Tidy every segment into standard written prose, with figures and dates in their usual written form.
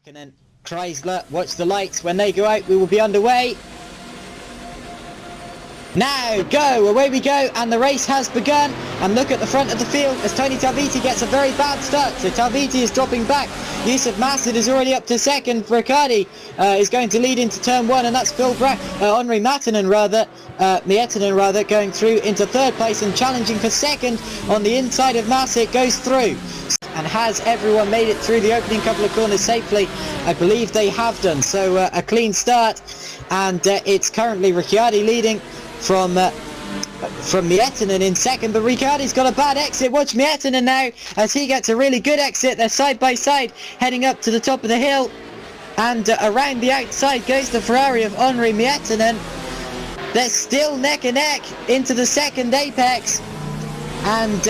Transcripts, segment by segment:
And then Chrysler, watch the lights. When they go out, we will be underway. Now, go! Away we go, and the race has begun. And look at the front of the field as Tony Talviti gets a very bad start. So Talviti is dropping back. Yusuf Massad is already up to second. Riccardi is going to lead into turn one, and that's Henri Miettinen going through into third place and challenging for second on the inside of Massad. Goes through. And has everyone made it through the opening couple of corners safely? I believe they have done. So a clean start, and it's currently Ricciardi leading from Miettinen in second, but Ricciardi's got a bad exit. Watch Miettinen now as he gets a really good exit. They're side by side heading up to the top of the hill, and around the outside goes the Ferrari of Henri Miettinen. They're still neck and neck into the second apex, and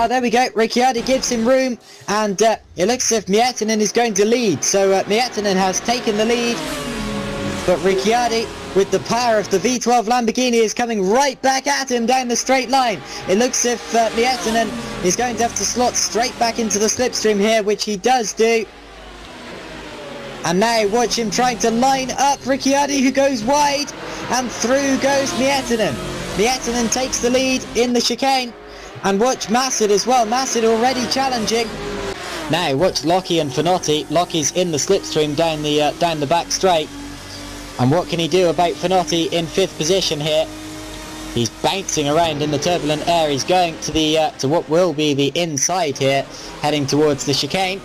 there we go. Ricciardi gives him room, and it looks as if Miettinen is going to lead. So Miettinen has taken the lead, but Ricciardi, with the power of the V12 Lamborghini, is coming right back at him down the straight line. It looks as if Miettinen is going to have to slot straight back into the slipstream here, which he does do. And now watch him trying to line up Ricciardi, who goes wide, and through goes Miettinen. Miettinen takes the lead in the chicane. And watch Massad as well. Massad already challenging. Now watch Lockie and Finotti. Lockie's in the slipstream down the back straight. And what can he do about Finotti in fifth position here? He's bouncing around in the turbulent air. He's going to the to what will be the inside here, heading towards the chicane.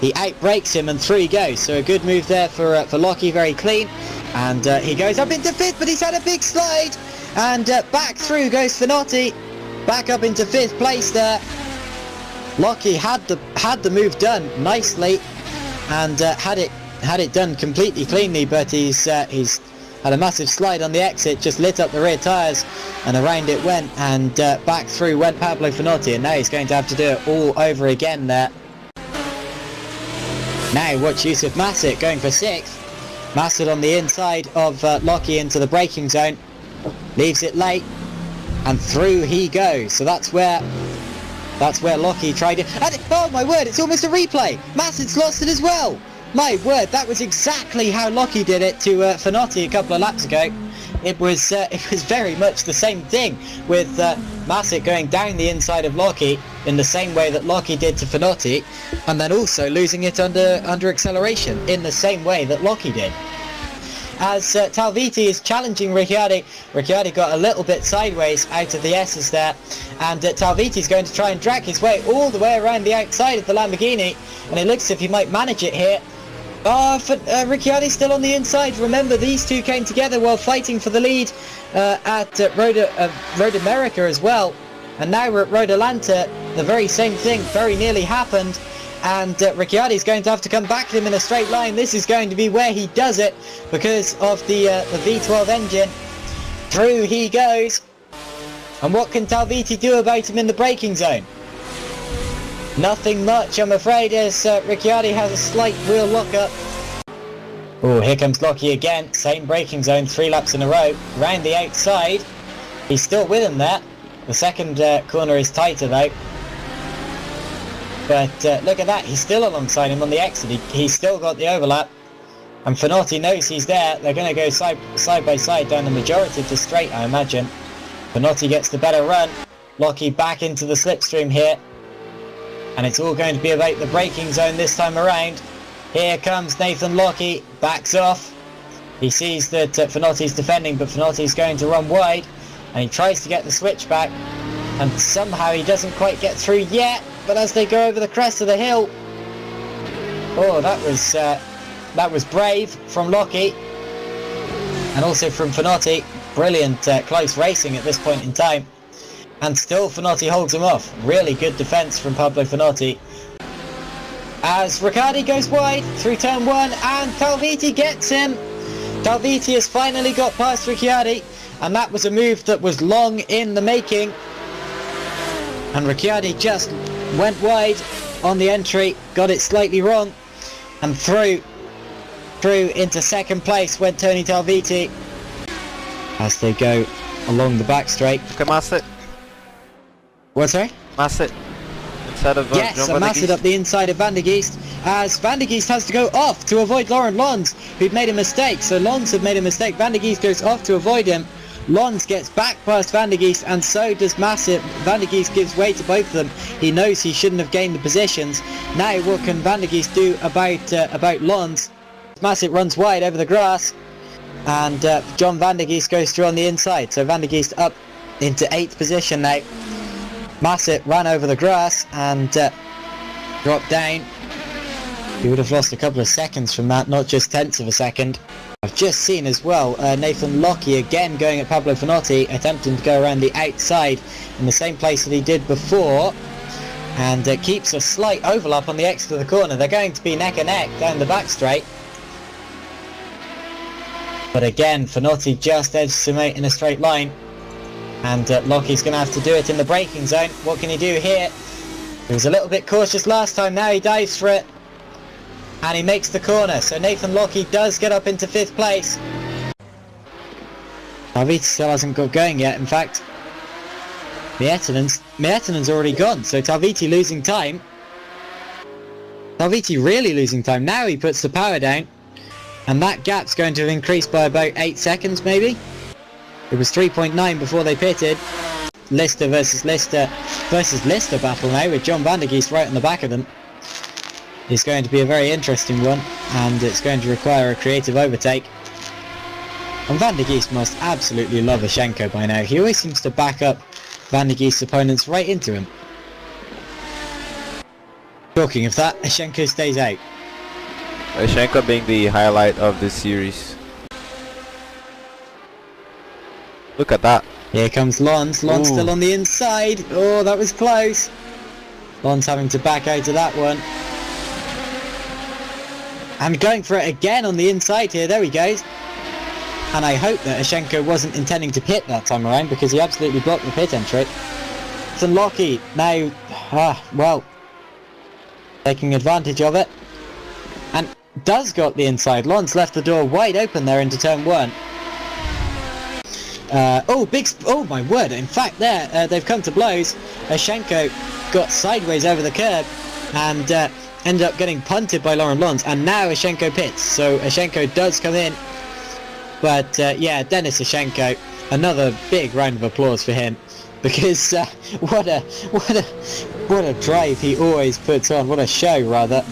He outbrakes him and through he goes. So a good move there for Lockie, very clean. And he goes up into fifth, but he's had a big slide. And back through goes Finotti. Back up into fifth place there. Lockie had the move done nicely, and had it done completely cleanly, but he's had a massive slide on the exit, just lit up the rear tyres, and around it went, and back through went Pablo Finotti, and now he's going to have to do it all over again there. Now watch Yusuf Massad going for sixth. Massad on the inside of Lockie into the braking zone, leaves it late. And through he goes. So that's where Lockie tried it. And oh my word, it's almost a replay. Massad's lost it as well. My word, that was exactly how Lockie did it to Finotti a couple of laps ago. It was very much the same thing, with Massad going down the inside of Lockie in the same way that Lockie did to Finotti, and then also losing it under acceleration in the same way that Lockie did. As Talviti is challenging Ricciardi. Ricciardi got a little bit sideways out of the S's there, and Talviti is going to try and drag his way all the way around the outside of the Lamborghini, and it looks as if he might manage it here. Ricciardi still on the inside. Remember, these two came together while fighting for the lead at Road America as well, and now we're at Road Atlanta. The very same thing very nearly happened. And Ricciardi is going to have to come back to him in a straight line. This is going to be where he does it because of the V12 engine. Through he goes. And what can Talviti do about him in the braking zone? Nothing much, I'm afraid, as Ricciardi has a slight wheel lock-up. Oh, here comes Lockie again. Same braking zone, 3 laps in a row. Round the outside. He's still with him there. The second corner is tighter though. But look at that, he's still alongside him on the exit. He's still got the overlap. And Finotti knows he's there. They're going to go side by side down the majority of the straight, I imagine. Finotti gets the better run. Lockie back into the slipstream here. And it's all going to be about the braking zone this time around. Here comes Nathan Lockie, backs off. He sees that Finotti's defending, but Finotti's going to run wide. And he tries to get the switch back. And somehow he doesn't quite get through yet. But as they go over the crest of the hill, oh, that was brave from Lockie, and also from Finotti. Brilliant close racing at this point in time, and still Finotti holds him off. Really good defence from Pablo Finotti. As Ricciardi goes wide through turn one, and Talviti gets him. Talviti has finally got past Ricciardi, and that was a move that was long in the making. And Ricciardi just went wide on the entry, got it slightly wrong, and through into second place went Tony Talviti as they go along the back straight. Look at Massad. What's that? Massad. inside of yes, John and Van der Massett Geest? up the inside of Van der Geest, as Van der Geest has to go off to avoid Laurent Lons, who'd made a mistake. So Lons had made a mistake, Van der Geest goes off to avoid him, Lons gets back past Van der Geest, and so does Massett. Van der Geest gives way to both of them. He knows he shouldn't have gained the positions. Now what can Van der Geest do about Lons? Massett runs wide over the grass, and John Van der Geest goes through on the inside. So Van der Geest up into 8th position now. Massett ran over the grass and dropped down. He would have lost a couple of seconds from that, not just tenths of a second. I've just seen as well Nathan Lockie again going at Pablo Finotti, attempting to go around the outside in the same place that he did before, and keeps a slight overlap on the exit of the corner. They're going to be neck and neck down the back straight. But again, Finotti just edged him out in a straight line, and Lockie's going to have to do it in the braking zone. What can he do here? He was a little bit cautious last time, now he dives for it, and he makes the corner. So Nathan Lockie does get up into 5th place. Talviti still hasn't got going yet. In fact, Mietinen's already gone, so Talviti losing time. Talviti really losing time. Now he puts the power down, and that gap's going to have increased by about 8 seconds maybe. It was 3.9 before they pitted. Lister versus Lister battle now, with John Van der Geest right on the back of them. It's going to be a very interesting one, and it's going to require a creative overtake. And Van der Geest must absolutely love Assenko by now. He always seems to back up Van der Geest's opponents right into him. Talking of that, Assenko stays out. Assenko being the highlight of this series. Look at that. Here comes Lons. Lons still on the inside. Oh, that was close. Lons having to back out of that one. And going for it again on the inside here. There he goes. And I hope that Assenko wasn't intending to pit that time around, because he absolutely blocked the pit entry. So Lockie now, well, taking advantage of it. And does got the inside. Lons left the door wide open there into turn 1. Oh my word, in fact there, they've come to blows. Assenko got sideways over the curb and ended up getting punted by Laurent Lons, and now Assenko pits, so Assenko does come in. But yeah, Denis Assenko, another big round of applause for him, because what a drive he always puts on, what a show rather.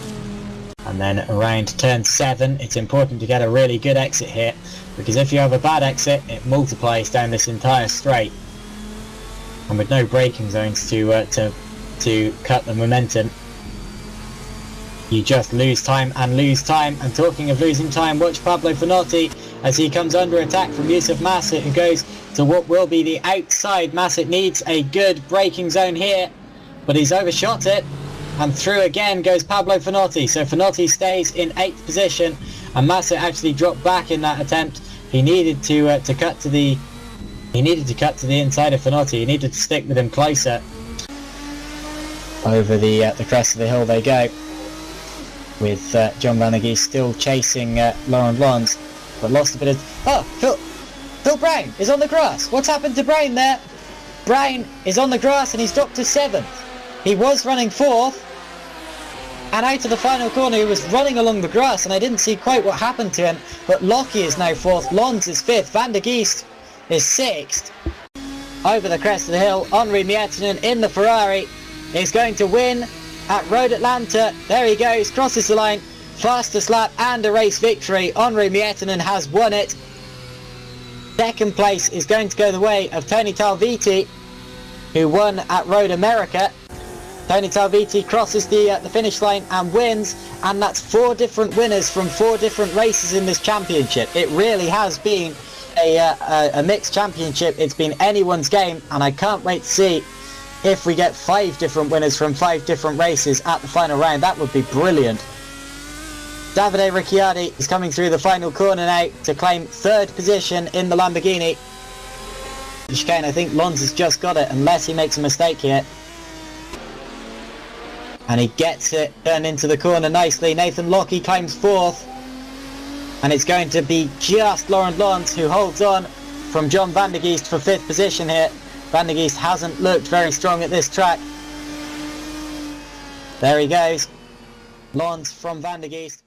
And then around turn 7, it's important to get a really good exit here, because if you have a bad exit, it multiplies down this entire straight. And with no braking zones to cut the momentum, you just lose time and lose time. And talking of losing time, watch Pablo Finotti as he comes under attack from Yusuf Massett, who goes to what will be the outside. Massett needs a good braking zone here, but he's overshot it. And through again goes Pablo Finotti. So Finotti stays in 8th position, and Massett actually dropped back in that attempt. He needed to cut to the inside of Finotti. He needed to stick with him closer. Over the crest of the hill they go, with John Van der Geest still chasing Laurent Lons, but lost a bit of... Phil Brown is on the grass. What's happened to Brown there? Brown is on the grass and he's dropped to 7th. He was running 4th, and out of the final corner he was running along the grass, and I didn't see quite what happened to him, but Lockie is now 4th, Lons is 5th, Van der Geest is 6th. Over the crest of the hill, Henri Miettinen in the Ferrari is going to win at Road Atlanta. There he goes, crosses the line, fastest lap and a race victory. Henri Miettinen has won it. 2nd place is going to go the way of Tony Talviti, who won at Road America. Tony Talviti crosses the finish line and wins, and that's 4 different winners from 4 different races in this championship. It really has been a mixed championship. It's been anyone's game, and I can't wait to see if we get 5 different winners from 5 different races at the final round. That would be brilliant. Davide Ricciardi is coming through the final corner now to claim 3rd position in the Lamborghini. Chicane, I think Lons has just got it, unless he makes a mistake here. And he gets it turned into the corner nicely. Nathan Lockie claims 4th. And it's going to be just Laurent Lons who holds on from John Van der Geest for 5th position here. Van der Geest hasn't looked very strong at this track. There he goes. Lawns from Van der Geest.